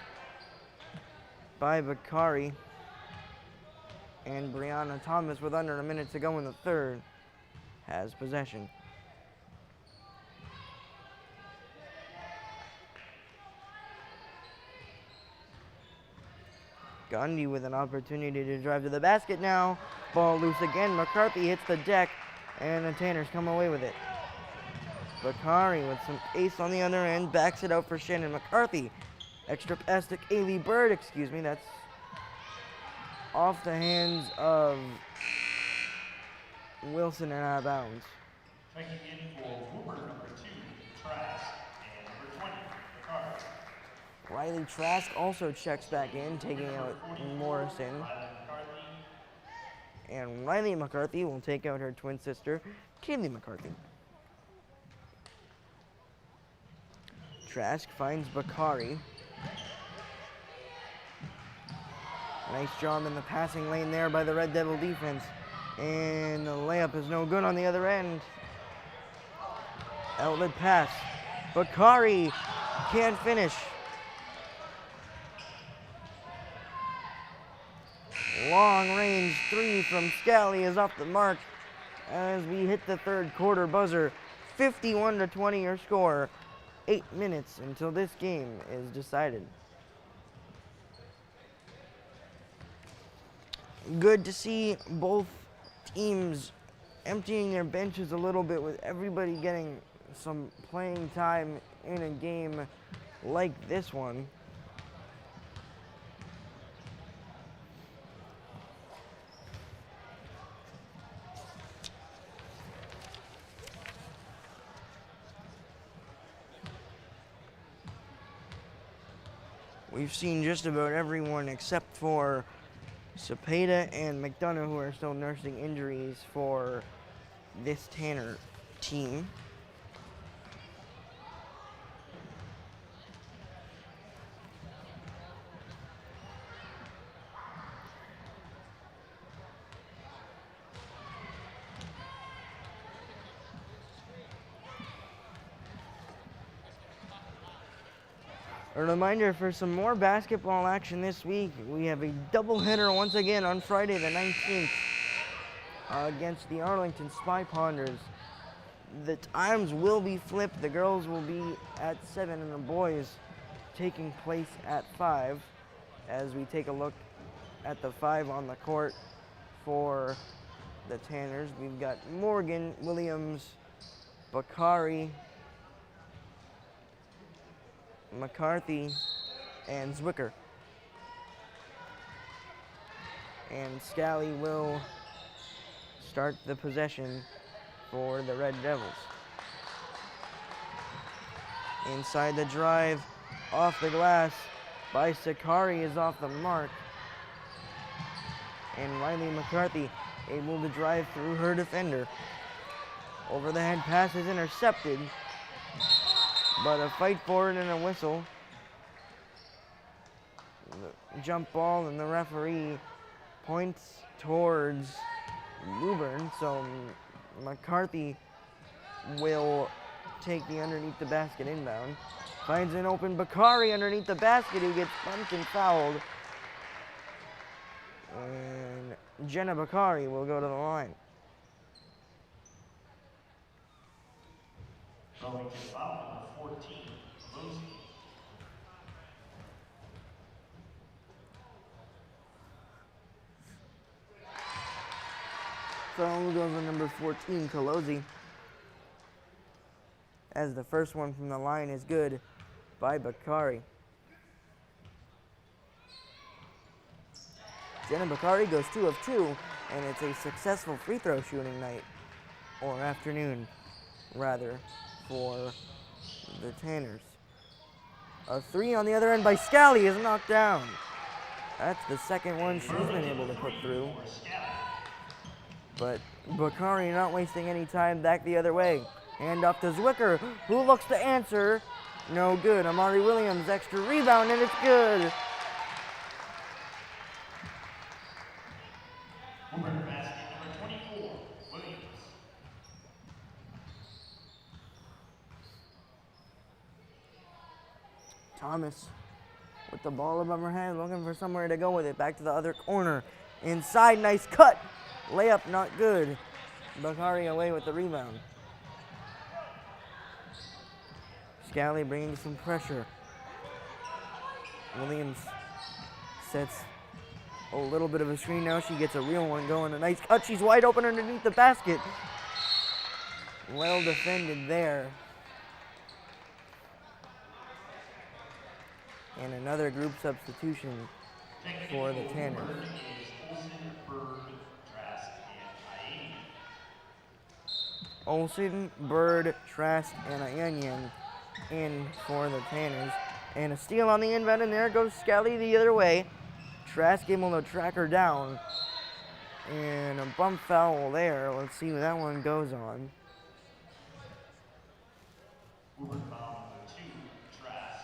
S1: by Bakari. And Brianna Thomas, with under a minute to go in the third, has possession. Gandhi with an opportunity to drive to the basket now. Ball loose again. McCarthy hits the deck, and the Tanners come away with it. Bakari with some ace on the other end, backs it out for Shannon McCarthy. Extra pass to Kaylee Bird, excuse me, that's off the hands of Wilson and out of bounds.
S2: Checking in for Woburn number 2, Trask, and number 20, Picard.
S1: Riley Trask also checks back in, taking out Morrison.
S2: Riley McCarthy.
S1: And Riley McCarthy will take out her twin sister, Kaylee McCarthy. Trask finds Bakari. Nice job in the passing lane there by the Red Devil defense. And the layup is no good on the other end. Outlet pass. Bakari can't finish. Long range three from Scally is off the mark as we hit the third quarter buzzer. 51-20 your score. 8 minutes until this game is decided. Good to see both teams emptying their benches a little bit, with everybody getting some playing time in a game like this one. We've seen just about everyone except for Cepeda and McDonough, who are still nursing injuries for this Tanner team. A reminder for some more basketball action this week. We have a doubleheader once again on Friday the 19th against the Arlington Spy Ponders. The times will be flipped. The girls will be at 7 and the boys taking place at 5 as we take a look at the 5 on the court for the Tanners. We've got Morgan, Williams, Bakari, McCarthy, and Zwicker. And Scally will start the possession for the Red Devils. Inside the drive, off the glass by Sakari is off the mark. And Riley McCarthy able to drive through her defender. Over the head pass is intercepted, but a fight for it and a whistle. The jump ball, and the referee points towards Woburn, so McCarthy will take the underneath the basket inbound. Finds an open Bakari underneath the basket who gets bumped and fouled. And Jenna Bakari will go to the line.
S2: Burlington foul number 14, Losey.
S1: Foul goes on number 14, Colosi. As the first one from the line is good by Bakari. Jenna Bakari goes 2 of 2, and it's a successful free throw shooting night, or afternoon, rather, for the Tanners. A 3 on the other end by Scally is knocked down. That's the second one she's been able to put through. But Bakari not wasting any time, back the other way. Hand off to Zwicker, who looks to answer. No good. Amari Williams, extra rebound, and it's good.
S2: Woburn basket number 24, Williams.
S1: Thomas with the ball above her head, looking for somewhere to go with it. Back to the other corner. Inside, nice cut. Layup not good. Bakari away with the rebound. Scally bringing some pressure. Williams sets a little bit of a screen now. She gets a real one going. A nice cut. She's wide open underneath the basket. Well defended there. And another group substitution for the Tanners. Olsen, Bird, Trask, and Ayanyan in for the Tanners. And a steal on the inbound, and there goes Scally the other way. Trask able to track her down. And a bump foul there. Let's see what that one goes on.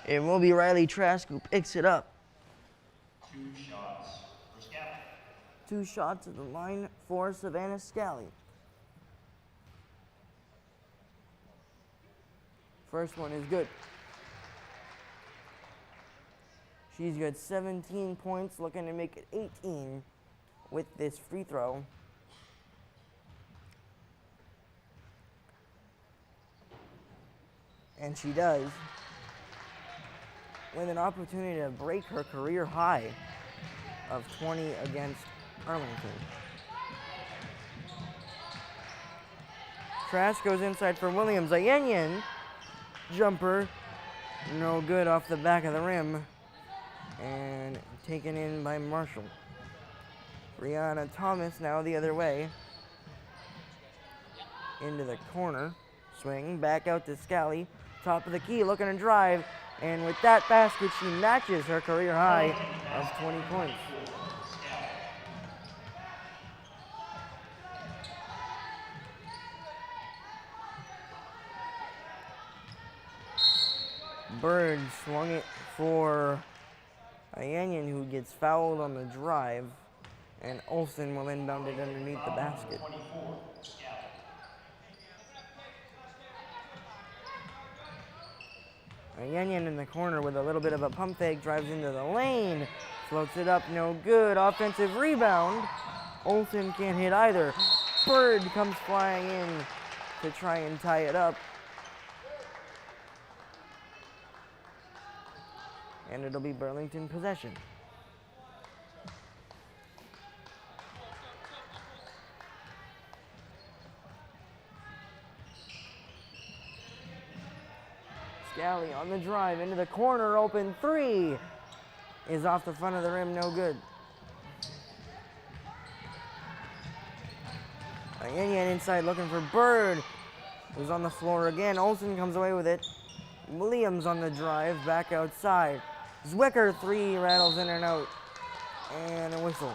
S1: It will be Riley Trask who picks it up.
S2: 2 shots for Scally.
S1: 2 shots at the line for Savannah Scally. First one is good. She's got 17 points, looking to make it 18 with this free throw. And she does, with an opportunity to break her career high of 20 against Burlington. Trask goes inside for Williams. Ayanyan, jumper, no good off the back of the rim. And taken in by Marshall. Brianna Thomas now the other way. Into the corner. Swing, back out to Scally. Top of the key, looking to drive. And with that basket, she matches her career high of 20 points. Bird swung it for Ayanyan, who gets fouled on the drive, and Olsen will inbound it underneath the basket. Ayanyan in the corner with a little bit of a pump fake, drives into the lane, floats it up, no good. Offensive rebound. Olsen can't hit either. Bird comes flying in to try and tie it up. And it'll be Burlington possession. Scally on the drive into the corner, open 3 is off the front of the rim, no good. Ayanyan inside looking for Bird, who's on the floor again. Olsen comes away with it. Williams on the drive, back outside. Zwicker 3 rattles in and out, and a whistle.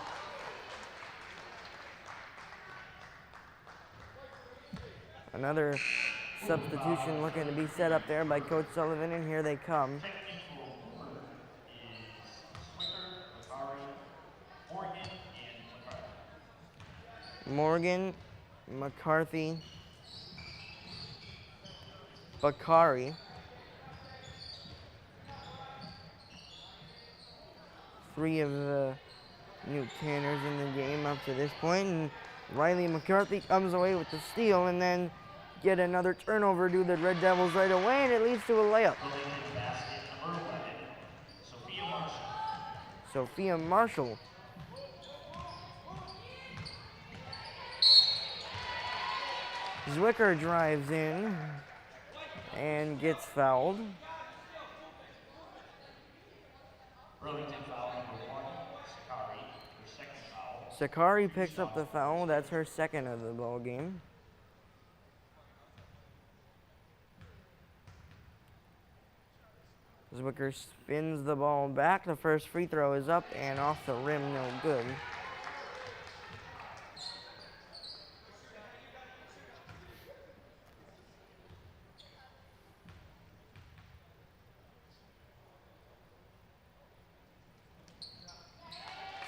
S1: Another substitution looking to be set up there by Coach Sullivan, and here they come. Morgan, McCarthy, Bakari. Three of the new Tanners in the game up to this point, and Riley McCarthy comes away with the steal and then get another turnover to the Red Devils right away, and it leads to a layup.
S2: Burlington basket number 11, Sophia Marshall.
S1: Sophia Marshall. Zwicker drives in and gets fouled.
S2: Burlington foul number 1, Sakari, her second foul.
S1: Sakari picks up the foul. That's her second of the ball game. Zwicker spins the ball back. The first free throw is up and off the rim, no good.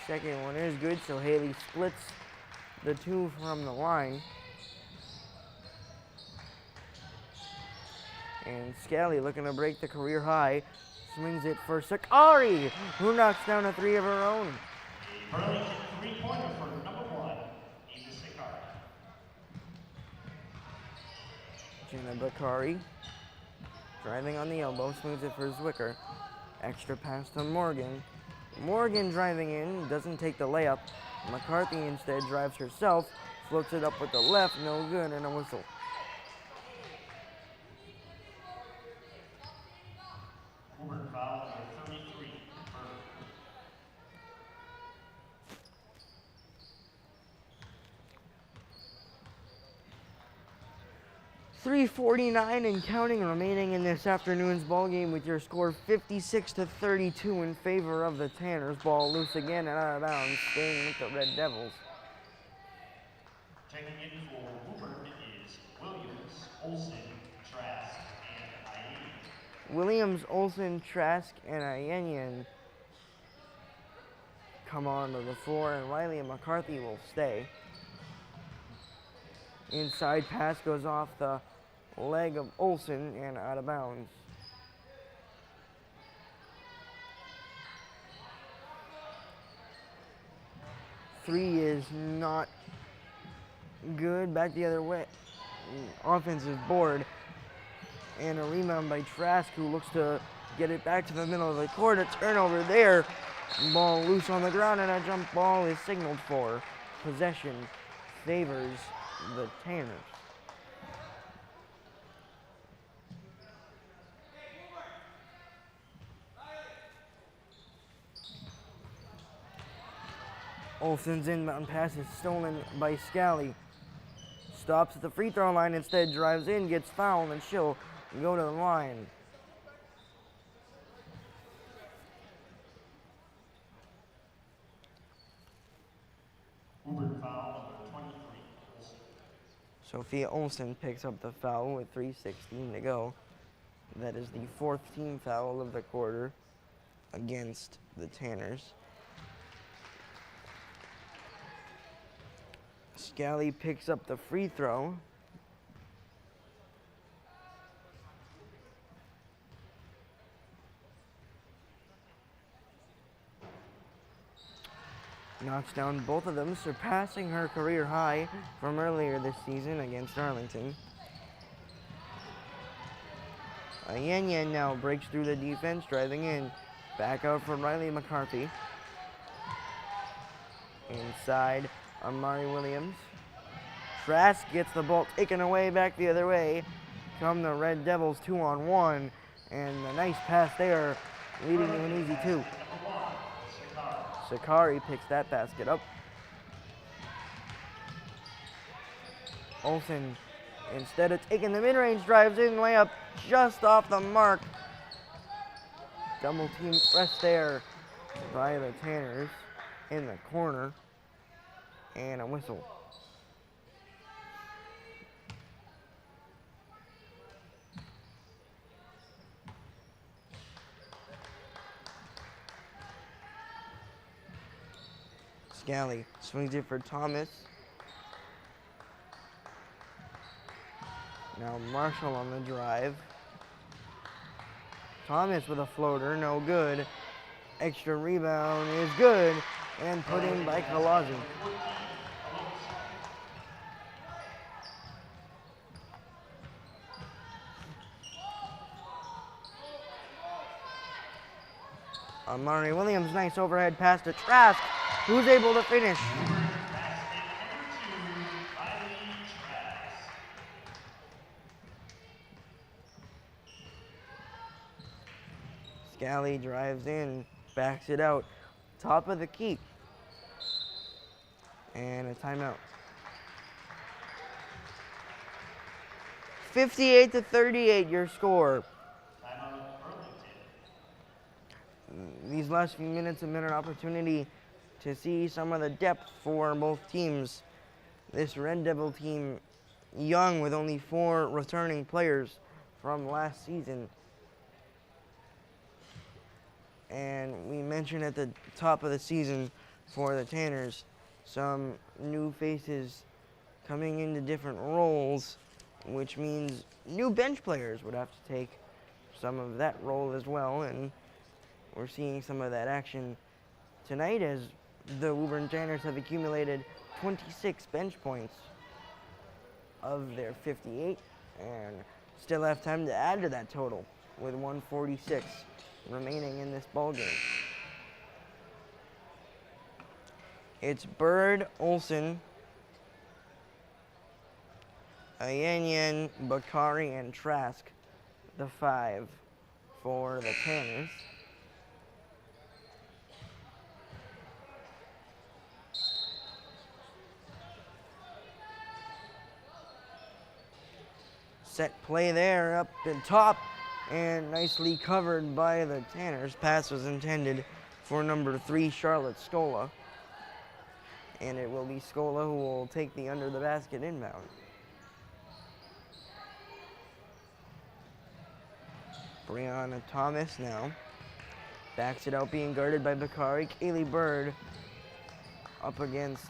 S1: Second one is good, so Haley splits the two from the line. And Scally looking to break the career high. Swings it for Sakari, who knocks down a three of her own.
S2: Burlington three-pointer for number 1, Eva Sakari.
S1: Jenna Bakari driving on the elbow, swings it for Zwicker. Extra pass to Morgan. Morgan driving in, doesn't take the layup. McCarthy instead drives herself, floats it up with the left, no good, and a whistle.
S2: Woburn foul number 33, Burlington.
S1: 3:49 and counting remaining in this afternoon's ball game with your score 56-32 in favor of the Tanners. Ball loose again and out of bounds, staying with the Red Devils.
S2: Checking in for Woburn is Williams, Olsen, Trask, and Ayen.
S1: Williams, Olsen, Trask, and Ayenyan come onto the floor, and Riley and McCarthy will stay. Inside pass goes off the leg of Olsen and out of bounds. Three is not good. Back the other way. Offensive board. And a rebound by Trask, who looks to get it back to the middle of the court. A turnover there. Ball loose on the ground, and a jump ball is signaled for. Possession favors the Tanners. Olsen's inbound pass is stolen by Scally. Stops at the free throw line, instead drives in, gets fouled, and she'll go to the line.
S2: Woburn foul number 23, Olsen.
S1: Sophia Olsen picks up the foul with 3:16 to go. That is the fourth team foul of the quarter against the Tanners. Scally picks up the free throw. Knocks down both of them, surpassing her career high from earlier this season against Arlington. Ayenyan now breaks through the defense, driving in. Back out for Riley McCarthy. Inside, Amari Williams. Trask gets the ball taken away back the other way. Come the Red Devils 2-on-1. And a nice pass there, leading to an easy two. Sakari picks that basket up. Olsen, instead of taking the mid-range, drives in, layup just off the mark. Double team press there by the Tanners in the corner. And a whistle. Scally swings it for Thomas. Now Marshall on the drive. Thomas with a floater, no good. Extra rebound is good and put in by Kalazi. Amari Williams, nice overhead pass to Trask, who's able to finish. Scally drives in, backs it out, top of the key. And a timeout. 58-38 your score. These last few minutes have been an opportunity to see some of the depth for both teams. This Red Devil team, young with only 4 returning players from last season. And we mentioned at the top of the season for the Tanners, some new faces coming into different roles, which means new bench players would have to take some of that role as well. And we're seeing some of that action tonight as the Woburn Tanners have accumulated 26 bench points of their 58 and still have time to add to that total with 146 remaining in this ball game. It's Bird, Olsen, Ayenyen, Bakari, and Trask, the 5 for the Tanners. Set play there up the top and nicely covered by the Tanners. Pass was intended for number 3, Charlotte Scola. And it will be Scola who will take the under the basket inbound. Brianna Thomas now backs it out, being guarded by Bakari. Kaylee Bird up against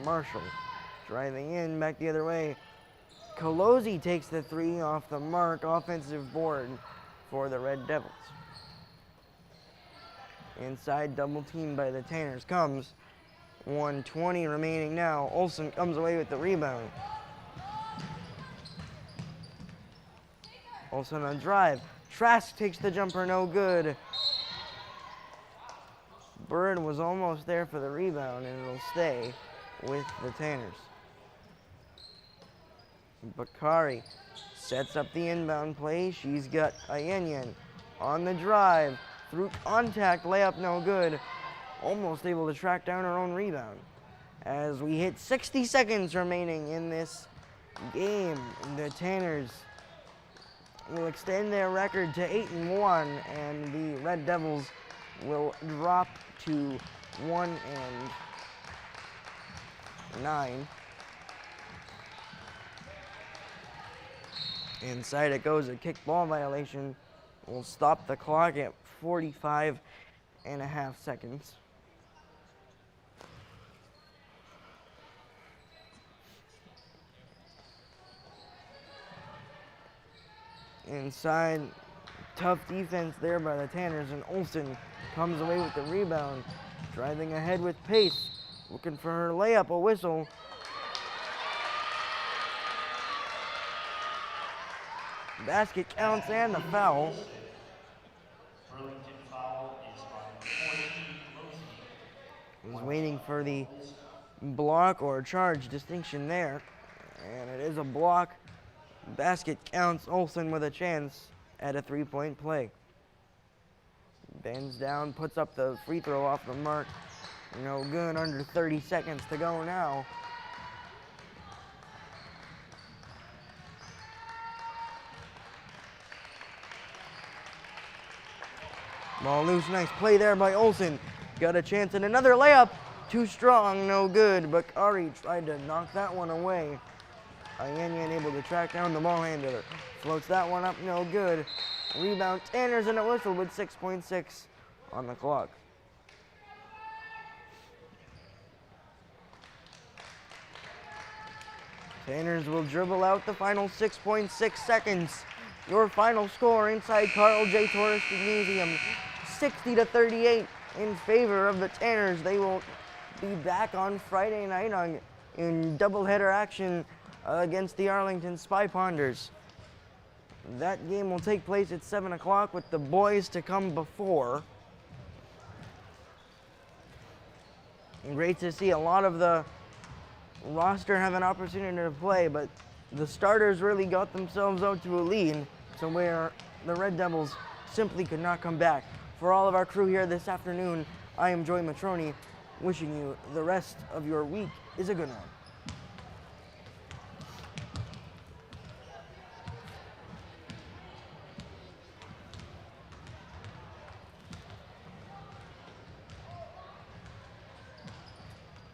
S1: Marshall. Driving in, back the other way. Colosi takes the 3 off the mark. Offensive board for the Red Devils. Inside double team by the Tanners comes. 1:20 remaining now. Olsen comes away with the rebound. Olsen on drive. Trask takes the jumper, no good. Bird was almost there for the rebound, and it'll stay with the Tanners. Bakari sets up the inbound play. She's got Ayenyen on the drive. Through contact, layup no good. Almost able to track down her own rebound. As we hit 60 seconds remaining in this game, the Tanners will extend their record to 8-1, and the Red Devils will drop to 1-9. Inside it goes, a kickball violation. We'll stop the clock at 45.5 seconds. Inside, tough defense there by the Tanners, and Olsen comes away with the rebound. Driving ahead with pace, looking for her layup, a whistle. Basket counts and the foul.
S2: Burlington foul is on 14.
S1: Was waiting for the block or charge distinction there, and it is a block. Basket counts. Olsen with a chance at a 3-point play. Bends down, puts up the free throw off the mark. No good, under 30 seconds to go now. Ball loose, nice play there by Olsen. Got a chance at another layup. Too strong, no good. But Ari tried to knock that one away. Ayenyen able to track down the ball handler. Floats that one up, no good. Rebound, Tanners, and a whistle with 6.6 on the clock. Tanners will dribble out the final 6.6 seconds. Your final score inside Carl J. Torres Gymnasium, 60-38 in favor of the Tanners. They will be back on Friday night in doubleheader action against the Arlington Spy Ponders. That game will take place at 7 o'clock with the boys to come before. And great to see a lot of the roster have an opportunity to play, but the starters really got themselves out to a lead, so where the Red Devils simply could not come back. For all of our crew here this afternoon, I am Joy Matroni, wishing you the rest of your week is a good one.